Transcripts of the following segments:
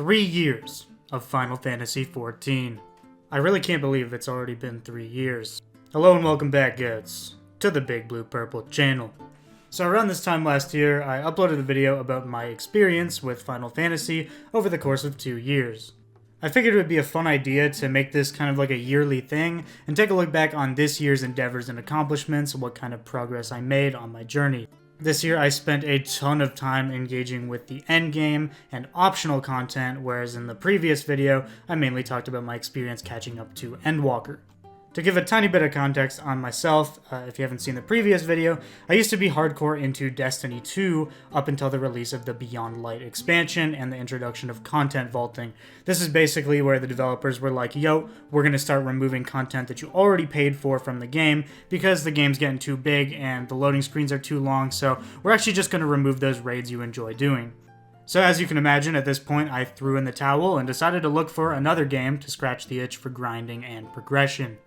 3 years of Final Fantasy XIV. I really can't believe it's already been 3 years. Hello and welcome back, guys, to the BigBluePurple channel. So around this time last year, I uploaded a video about my experience with Final Fantasy over the course of 2 years. I figured it would be a fun idea to make this kind of like a yearly thing, and take a look back on this year's endeavors and accomplishments, what kind of progress I made on my journey. This year I spent a ton of time engaging with the endgame and optional content, whereas in the previous video, I mainly talked about my experience catching up to Endwalker. To give a tiny bit of context on myself, if you haven't seen the previous video, I used to be hardcore into Destiny 2 up until the release of the Beyond Light expansion and the introduction of content vaulting. This is basically where the developers were like, yo, we're going to start removing content that you already paid for from the game because the game's getting too big and the loading screens are too long, so we're actually just going to remove those raids you enjoy doing. So as you can imagine, at this point I threw in the towel and decided to look for another game to scratch the itch for grinding and progression.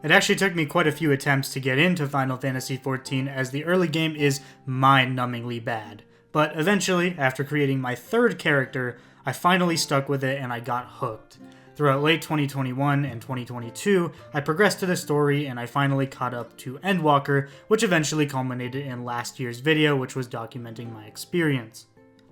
It actually took me quite a few attempts to get into Final Fantasy XIV, as the early game is mind-numbingly bad. But eventually, after creating my third character, I finally stuck with it and I got hooked. Throughout late 2021 and 2022, I progressed to the story and I finally caught up to Endwalker, which eventually culminated in last year's video, which was documenting my experience.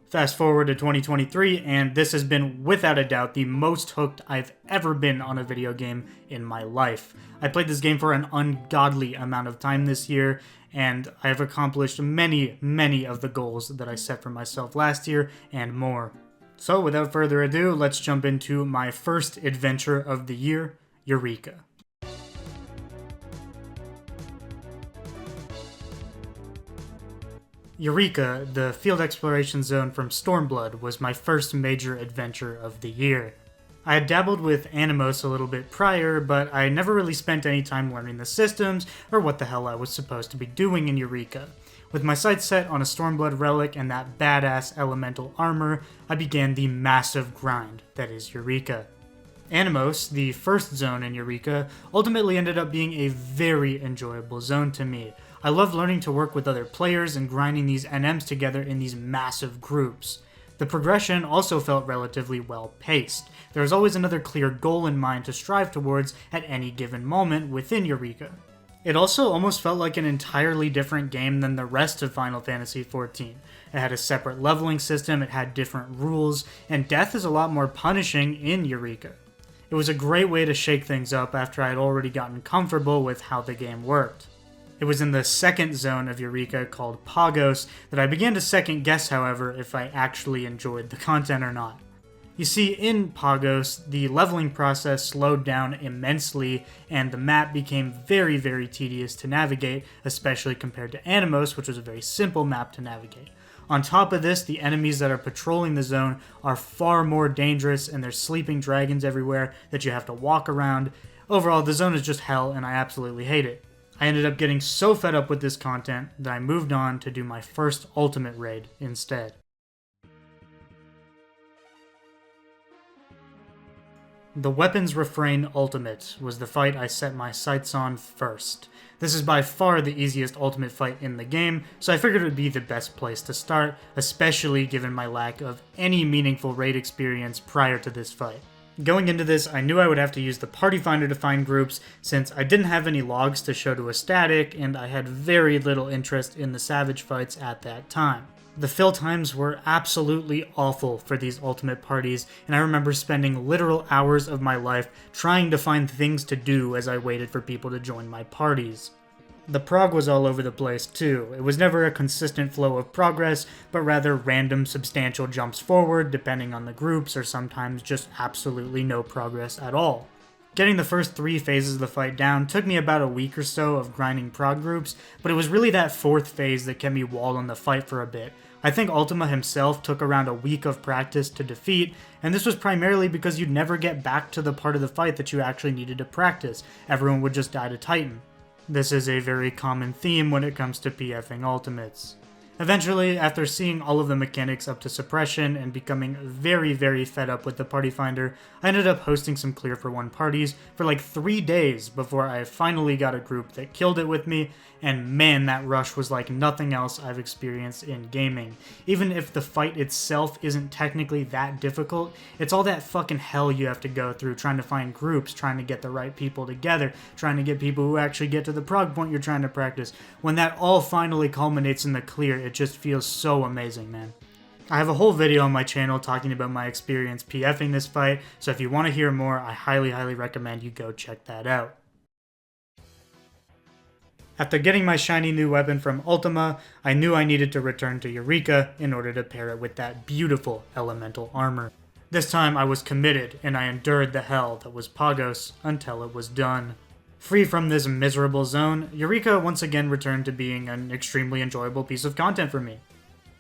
Fast forward to 2023, and this has been, without a doubt, the most hooked I've ever been on a video game in my life. I played this game for an ungodly amount of time this year, and I have accomplished many of the goals that I set for myself last year, and more. So without further ado, let's jump into my first adventure of the year, Eureka. Eureka, the field exploration zone from Stormblood, was my first major adventure of the year. I had dabbled with Animos a little bit prior, but I never really spent any time learning the systems or what the hell I was supposed to be doing in Eureka. With my sights set on a Stormblood relic and that badass elemental armor, I began the massive grind that is Eureka. Animos, the first zone in Eureka, ultimately ended up being a very enjoyable zone to me. I loved learning to work with other players and grinding these NMs together in these massive groups. The progression also felt relatively well paced. There was always another clear goal in mind to strive towards at any given moment within Eureka. It also almost felt like an entirely different game than the rest of Final Fantasy XIV. It had a separate leveling system, it had different rules, and death is a lot more punishing in Eureka. It was a great way to shake things up after I had already gotten comfortable with how the game worked. It was in the second zone of Eureka, called Pagos, that I began to second guess, however, if I actually enjoyed the content or not. You see, in Pagos, the leveling process slowed down immensely, and the map became very tedious to navigate, especially compared to Animos, which was a very simple map to navigate. On top of this, the enemies that are patrolling the zone are far more dangerous, and there's sleeping dragons everywhere that you have to walk around. Overall, the zone is just hell, and I absolutely hate it. I ended up getting so fed up with this content that I moved on to do my first ultimate raid instead. The Weapons Refrain Ultimate was the fight I set my sights on first. This is by far the easiest ultimate fight in the game, so I figured it would be the best place to start, especially given my lack of any meaningful raid experience prior to this fight. Going into this, I knew I would have to use the party finder to find groups, since I didn't have any logs to show to a static, and I had very little interest in the Savage fights at that time. The fill times were absolutely awful for these ultimate parties, and I remember spending literal hours of my life trying to find things to do as I waited for people to join my parties. The prog was all over the place too. It was never a consistent flow of progress, but rather random substantial jumps forward depending on the groups, or sometimes just absolutely no progress at all. Getting the first 3 phases of the fight down took me about a week or so of grinding prog groups, but it was really that 4th phase that kept me walled on the fight for a bit. I think Ultima himself took around a week of practice to defeat, and this was primarily because you'd never get back to the part of the fight that you actually needed to practice. Everyone would just die to Titan. This is a very common theme when it comes to PFing ultimates. Eventually, after seeing all of the mechanics up to suppression and becoming very, very fed up with the party finder, I ended up hosting some clear for one parties for like 3 days before I finally got a group that killed it with me, and man, that rush was like nothing else I've experienced in gaming. Even if the fight itself isn't technically that difficult, it's all that fucking hell you have to go through trying to find groups, trying to get the right people together, trying to get people who actually get to the prog point you're trying to practice. When that all finally culminates in the clear, it just feels so amazing, man. I have a whole video on my channel talking about my experience PFing this fight, so if you want to hear more, I highly recommend you go check that out. After getting my shiny new weapon from Ultima, I knew I needed to return to Eureka in order to pair it with that beautiful elemental armor. This time I was committed, and I endured the hell that was Pagos until it was done. Free from this miserable zone, Eureka once again returned to being an extremely enjoyable piece of content for me.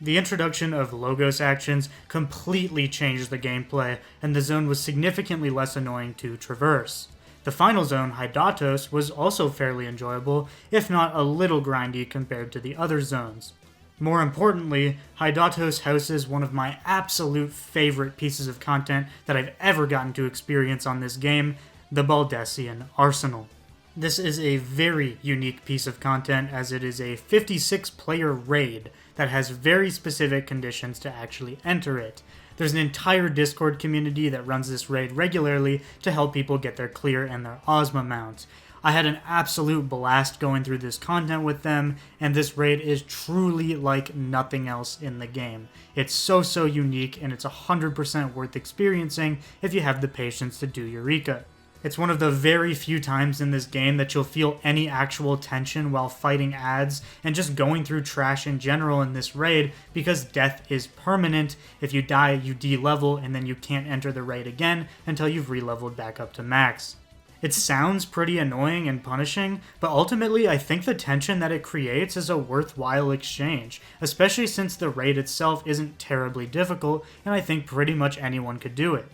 The introduction of Logos actions completely changed the gameplay, and the zone was significantly less annoying to traverse. The final zone, Hydatos, was also fairly enjoyable, if not a little grindy compared to the other zones. More importantly, Hydatos houses one of my absolute favorite pieces of content that I've ever gotten to experience on this game, the Baldessian Arsenal. This is a very unique piece of content as it is a 56-player raid that has very specific conditions to actually enter it. There's an entire Discord community that runs this raid regularly to help people get their clear and their Ozma mounts. I had an absolute blast going through this content with them, and this raid is truly like nothing else in the game. It's so unique, and it's 100% worth experiencing if you have the patience to do Eureka. It's one of the very few times in this game that you'll feel any actual tension while fighting ads and just going through trash in general in this raid, because death is permanent. If you die, you de-level, and then you can't enter the raid again until you've re-leveled back up to max. It sounds pretty annoying and punishing, but ultimately I think the tension that it creates is a worthwhile exchange, especially since the raid itself isn't terribly difficult, and I think pretty much anyone could do it.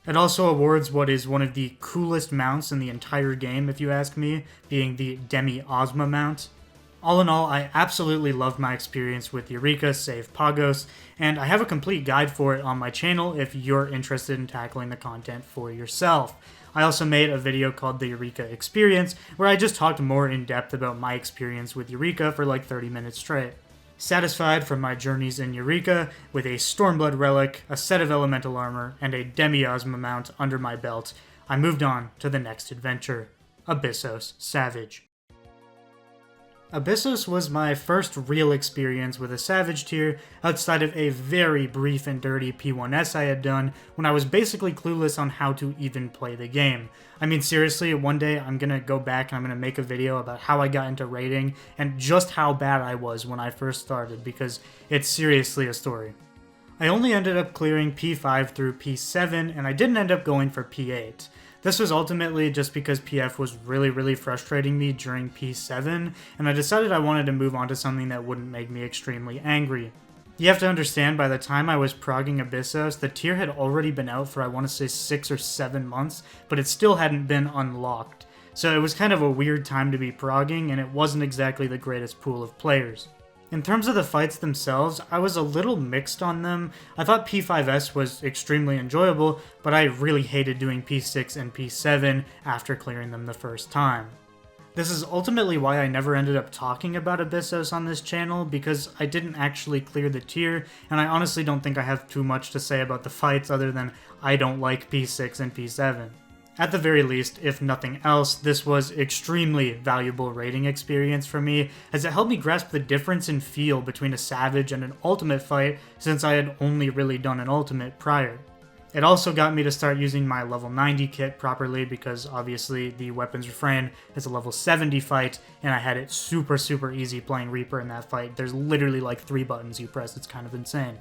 It also awards what is one of the coolest mounts in the entire game, if you ask me, being the Demi-Ozma mount. All in all, I absolutely loved my experience with Eureka save Pagos, and I have a complete guide for it on my channel if you're interested in tackling the content for yourself. I also made a video called the Eureka Experience, where I just talked more in depth about my experience with Eureka for like 30 minutes straight. Satisfied from my journeys in Eureka, with a Stormblood relic, a set of elemental armor, and a Demi-Ozma mount under my belt, I moved on to the next adventure, Abyssos Savage. Abyssos was my first real experience with a Savage tier outside of a very brief and dirty P1S I had done when I was basically clueless on how to even play the game. I mean, seriously, one day I'm gonna go back and I'm gonna make a video about how I got into raiding and just how bad I was when I first started, because it's seriously a story. I only ended up clearing P5 through P7, and I didn't end up going for P8. This was ultimately just because PF was really frustrating me during P7, and I decided I wanted to move on to something that wouldn't make me extremely angry. You have to understand, by the time I was progging Abyssos, the tier had already been out for I want to say 6 or 7 months, but it still hadn't been unlocked. So it was kind of a weird time to be progging, and it wasn't exactly the greatest pool of players. In terms of the fights themselves, I was a little mixed on them. I thought P5S was extremely enjoyable, but I really hated doing P6 and P7 after clearing them the first time. This is ultimately why I never ended up talking about Abyssos on this channel, because I didn't actually clear the tier, and I honestly don't think I have too much to say about the fights other than I don't like P6 and P7. At the very least, if nothing else, this was extremely valuable raiding experience for me, as it helped me grasp the difference in feel between a Savage and an Ultimate fight, since I had only really done an Ultimate prior. It also got me to start using my level 90 kit properly, because obviously the Weapons Refrain is a level 70 fight, and I had it super easy playing Reaper in that fight. There's literally like 3 buttons you press, it's kind of insane.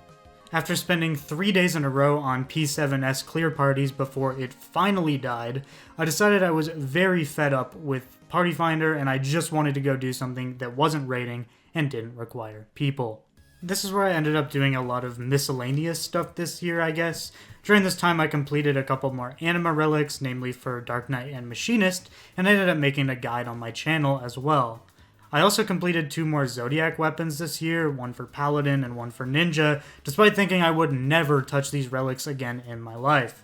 After spending 3 days in a row on P7S clear parties before it finally died, I decided I was very fed up with Party Finder and I just wanted to go do something that wasn't raiding and didn't require people. This is where I ended up doing a lot of miscellaneous stuff this year, I guess. During this time I completed a couple more anima relics, namely for Dark Knight and Machinist, and I ended up making a guide on my channel as well. I also completed 2 more Zodiac weapons this year, one for Paladin and one for Ninja, despite thinking I would never touch these relics again in my life.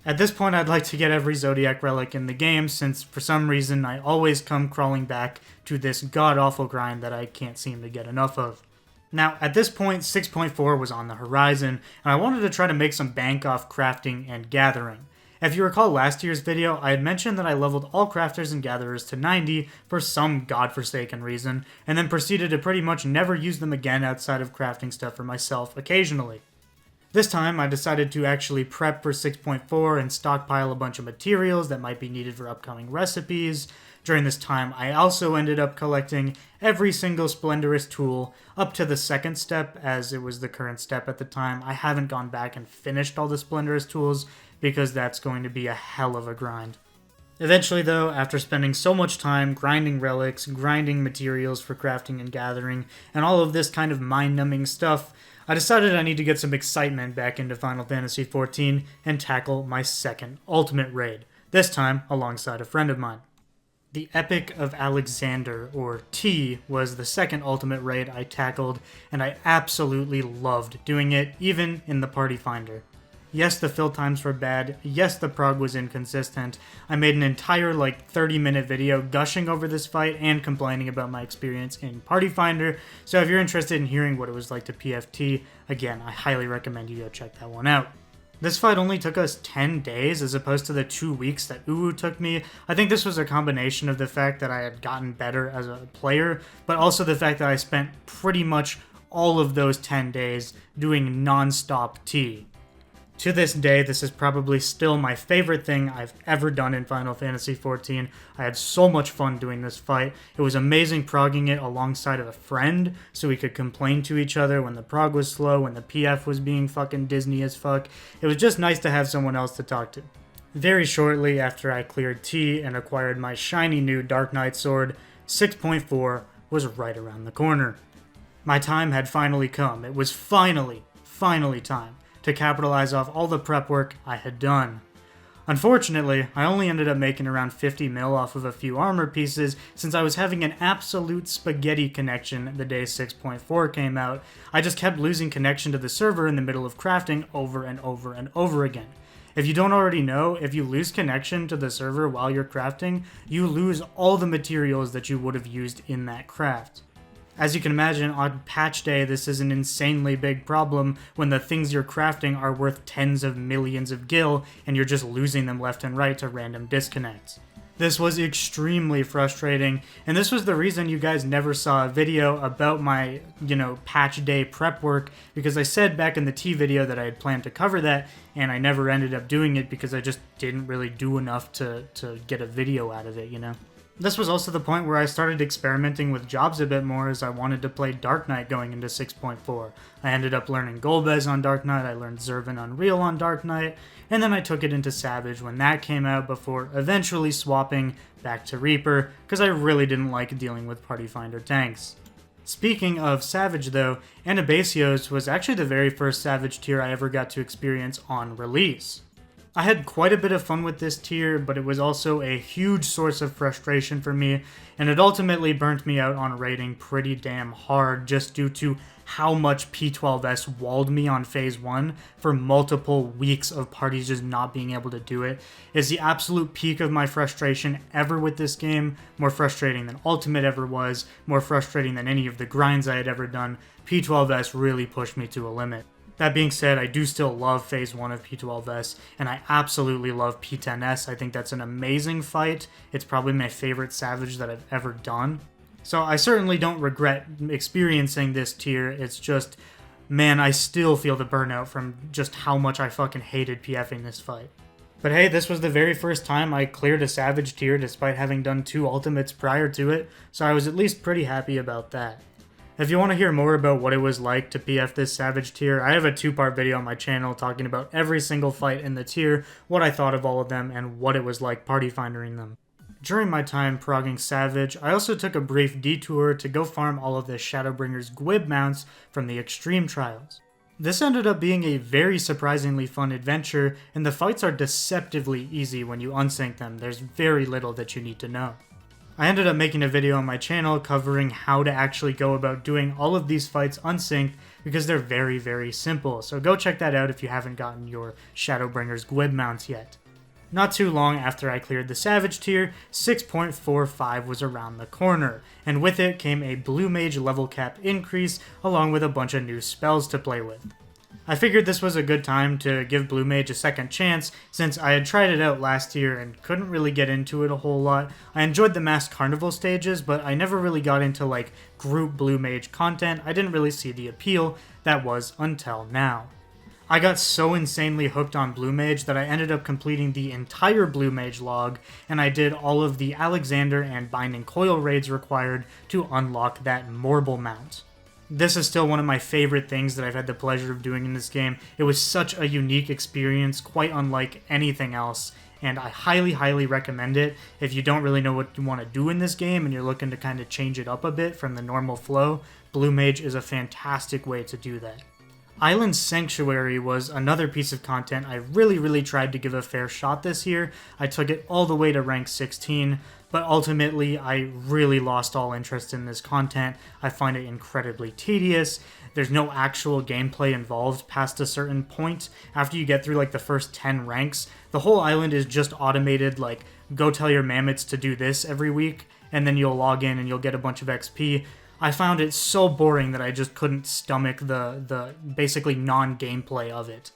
At this point, I'd like to get every Zodiac relic in the game, since for some reason I always come crawling back to this god-awful grind that I can't seem to get enough of. Now, at this point, 6.4 was on the horizon, and I wanted to try to make some bank off crafting and gathering. If you recall last year's video, I had mentioned that I leveled all crafters and gatherers to 90 for some godforsaken reason, and then proceeded to pretty much never use them again outside of crafting stuff for myself occasionally. This time, I decided to actually prep for 6.4 and stockpile a bunch of materials that might be needed for upcoming recipes. During this time, I also ended up collecting every single Splendorous tool up to the 2nd step, as it was the current step at the time. I haven't gone back and finished all the Splendorous tools, because that's going to be a hell of a grind. Eventually though, after spending so much time grinding relics, grinding materials for crafting and gathering, and all of this kind of mind-numbing stuff, I decided I need to get some excitement back into Final Fantasy XIV and tackle my 2nd ultimate raid, this time alongside a friend of mine. The Epic of Alexander, or T, was the 2nd ultimate raid I tackled, and I absolutely loved doing it, even in the Party Finder. Yes, the fill times were bad. Yes, the prog was inconsistent. I made an entire 30-minute video gushing over this fight and complaining about my experience in Party Finder. So if you're interested in hearing what it was like to PFT, again, I highly recommend you go check that one out. This fight only took us 10 days as opposed to the 2 weeks that Uwu took me. I think this was a combination of the fact that I had gotten better as a player, but also the fact that I spent pretty much all of those 10 days doing non-stop T. To this day, this is probably still my favorite thing I've ever done in Final Fantasy XIV. I had so much fun doing this fight. It was amazing progging it alongside of a friend, so we could complain to each other when the prog was slow, when the PF was being fucking Disney as fuck. It was just nice to have someone else to talk to. Very shortly after I cleared T and acquired my shiny new Dark Knight sword, 6.4 was right around the corner. My time had finally come. It was finally time to capitalize off all the prep work I had done. Unfortunately, I only ended up making around 50 mil off of a few armor pieces since I was having an absolute spaghetti connection the day 6.4 came out. I just kept losing connection to the server in the middle of crafting over and over and over again. If you don't already know, if you lose connection to the server while you're crafting, you lose all the materials that you would have used in that craft. As you can imagine, on patch day, this is an insanely big problem when the things you're crafting are worth tens of millions of gil, and you're just losing them left and right to random disconnects. This was extremely frustrating, and this was the reason you guys never saw a video about my, patch day prep work, because I said back in the T video that I had planned to cover that, and I never ended up doing it because I just didn't really do enough to get a video out of it, This was also the point where I started experimenting with jobs a bit more, as I wanted to play Dark Knight going into 6.4. I ended up learning Golbez on Dark Knight, I learned Zervin Unreal on Dark Knight, and then I took it into Savage when that came out before eventually swapping back to Reaper, because I really didn't like dealing with Party Finder tanks. Speaking of Savage though, Anabasios was actually the very first Savage tier I ever got to experience on release. I had quite a bit of fun with this tier, but it was also a huge source of frustration for me, and it ultimately burnt me out on raiding pretty damn hard just due to how much P12S walled me on Phase 1 for multiple weeks of parties just not being able to do it. It's the absolute peak of my frustration ever with this game, more frustrating than Ultimate ever was, more frustrating than any of the grinds I had ever done. P12S really pushed me to a limit. That being said, I do still love Phase 1 of P12S, and I absolutely love P10S. I think that's an amazing fight. It's probably my favorite Savage that I've ever done. So I certainly don't regret experiencing this tier. It's just, man, I still feel the burnout from just how much I fucking hated PFing this fight. But hey, this was the very first time I cleared a Savage tier despite having done 2 Ultimates prior to it, so I was at least pretty happy about that. If you want to hear more about what it was like to PF this Savage tier, I have a 2-part video on my channel talking about every single fight in the tier, what I thought of all of them, and what it was like party finding them. During my time progging Savage, I also took a brief detour to go farm all of the Shadowbringer's Gwib mounts from the Extreme Trials. This ended up being a very surprisingly fun adventure, and the fights are deceptively easy when you unsync them. There's very little that you need to know. I ended up making a video on my channel covering how to actually go about doing all of these fights unsynced because they're very, very simple. So go check that out if you haven't gotten your Shadowbringer's Gwib mounts yet. Not too long after I cleared the Savage tier, 6.45 was around the corner, and with it came a Blue Mage level cap increase along with a bunch of new spells to play with. I figured this was a good time to give Blue Mage a second chance since I had tried it out last year and couldn't really get into it a whole lot. I enjoyed the Masked Carnival stages, but I never really got into like group Blue Mage content. I didn't really see the appeal. That was until now. I got so insanely hooked on Blue Mage that I ended up completing the entire Blue Mage log, and I did all of the Alexander and Binding Coil raids required to unlock that Morble mount. This is still one of my favorite things that I've had the pleasure of doing in this game. It was such a unique experience, quite unlike anything else, and I highly, highly recommend it. If you don't really know what you want to do in this game and you're looking to kind of change it up a bit from the normal flow, Blue Mage is a fantastic way to do that. Island Sanctuary was another piece of content I really tried to give a fair shot this year. I took it all the way to rank 16, but ultimately I really lost all interest in this content. I find it incredibly tedious. There's no actual gameplay involved past a certain point. After you get through like the first 10 ranks, the whole island is just automated, like go tell your mammoths to do this every week, and then you'll log in and you'll get a bunch of XP. I found it so boring that I just couldn't stomach the basically non-gameplay of it.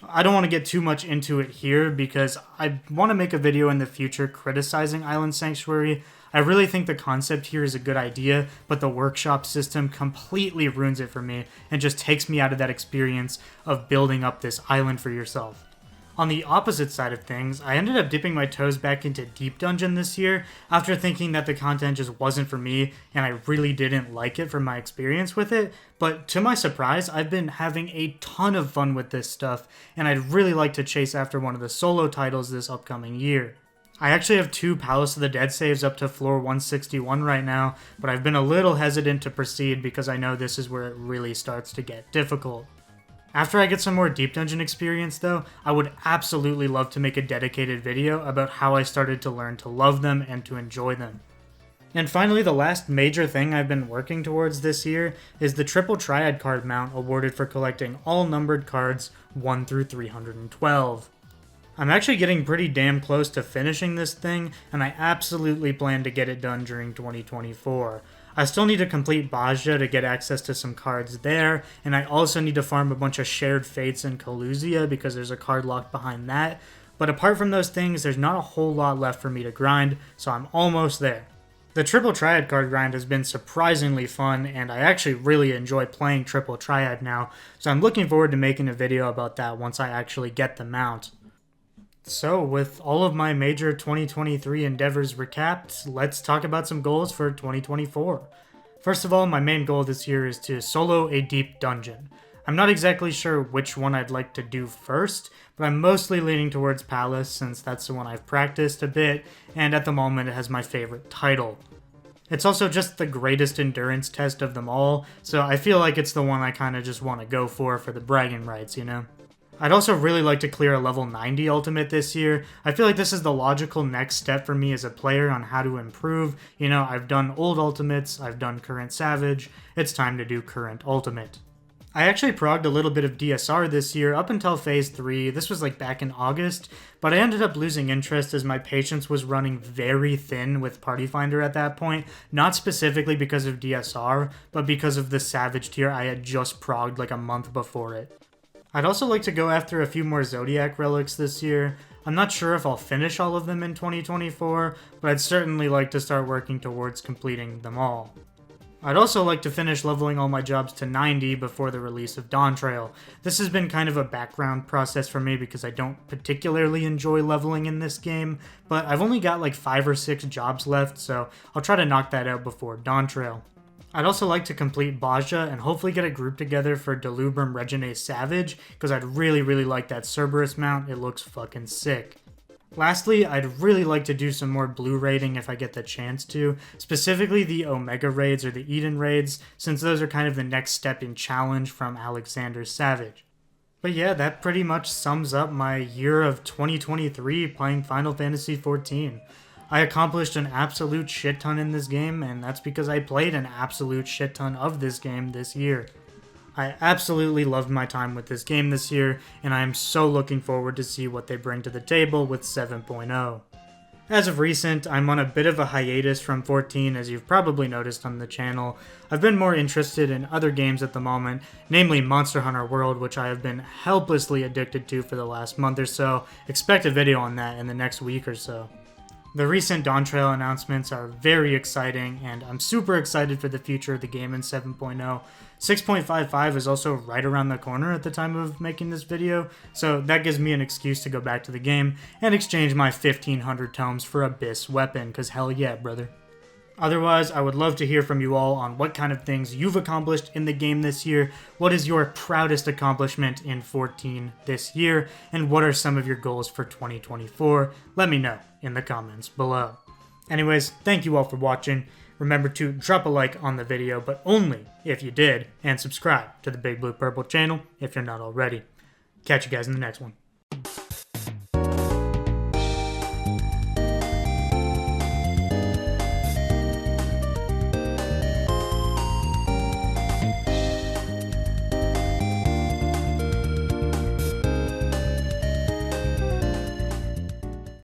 I don't want to get too much into it here because I want to make a video in the future criticizing Island Sanctuary. I really think the concept here is a good idea, but the workshop system completely ruins it for me and just takes me out of that experience of building up this island for yourself. On the opposite side of things, I ended up dipping my toes back into Deep Dungeon this year after thinking that the content just wasn't for me and I really didn't like it from my experience with it, but to my surprise, I've been having a ton of fun with this stuff and I'd really like to chase after one of the solo titles this upcoming year. I actually have 2 Palace of the Dead saves up to floor 161 right now, but I've been a little hesitant to proceed because I know this is where it really starts to get difficult. After I get some more Deep Dungeon experience though, I would absolutely love to make a dedicated video about how I started to learn to love them and to enjoy them. And finally, the last major thing I've been working towards this year is the Triple Triad card mount awarded for collecting all numbered cards 1 through 312. I'm actually getting pretty damn close to finishing this thing, and I absolutely plan to get it done during 2024. I still need to complete Baja to get access to some cards there, and I also need to farm a bunch of Shared Fates in Coluzia because there's a card locked behind that. But apart from those things, there's not a whole lot left for me to grind, so I'm almost there. The Triple Triad card grind has been surprisingly fun, and I actually really enjoy playing Triple Triad now, so I'm looking forward to making a video about that once I actually get the mount. So, with all of my major 2023 endeavors recapped, let's talk about some goals for 2024. First of all, my main goal this year is to solo a deep dungeon. I'm not exactly sure which one I'd like to do first, but I'm mostly leaning towards Palace since that's the one I've practiced a bit, and at the moment it has my favorite title. It's also just the greatest endurance test of them all, so I feel like it's the one I kinda just want to go for the bragging rights, you know? I'd also really like to clear a level 90 ultimate this year. I feel like this is the logical next step for me as a player on how to improve. You know, I've done old ultimates, I've done current Savage, it's time to do current ultimate. I actually progged a little bit of DSR this year up until phase 3, this was like back in August, but I ended up losing interest as my patience was running very thin with Party Finder at that point, not specifically because of DSR, but because of the Savage tier I had just progged like a month before it. I'd also like to go after a few more Zodiac relics this year. I'm not sure if I'll finish all of them in 2024, but I'd certainly like to start working towards completing them all. I'd also like to finish leveling all my jobs to 90 before the release of Dawntrail. This has been kind of a background process for me because I don't particularly enjoy leveling in this game, but I've only got like 5 or 6 jobs left, so I'll try to knock that out before Dawntrail. I'd also like to complete Baja and hopefully get a group together for Delubrum Regine Savage, because I'd really like that Cerberus mount, it looks fucking sick. Lastly, I'd really like to do some more blue raiding if I get the chance to, specifically the Omega raids or the Eden raids, since those are kind of the next step in challenge from Alexander Savage. But yeah, that pretty much sums up my year of 2023 playing Final Fantasy XIV. I accomplished an absolute shit ton in this game, and that's because I played an absolute shit ton of this game this year. I absolutely loved my time with this game this year, and I am so looking forward to see what they bring to the table with 7.0. As of recent, I'm on a bit of a hiatus from 14, as you've probably noticed on the channel. I've been more interested in other games at the moment, namely Monster Hunter World, which I have been helplessly addicted to for the last month or so. Expect a video on that in the next week or so. The recent Dawn Trail announcements are very exciting, and I'm super excited for the future of the game in 7.0. 6.55 is also right around the corner at the time of making this video, so that gives me an excuse to go back to the game and exchange my 1500 tomes for Abyss weapon, cause hell yeah, brother. Otherwise, I would love to hear from you all on what kind of things you've accomplished in the game this year, what is your proudest accomplishment in 14 this year, and what are some of your goals for 2024? Let me know in the comments below. Anyways, thank you all for watching. Remember to drop a like on the video, but only if you did, and subscribe to the BigBluePurple channel if you're not already. Catch you guys in the next one.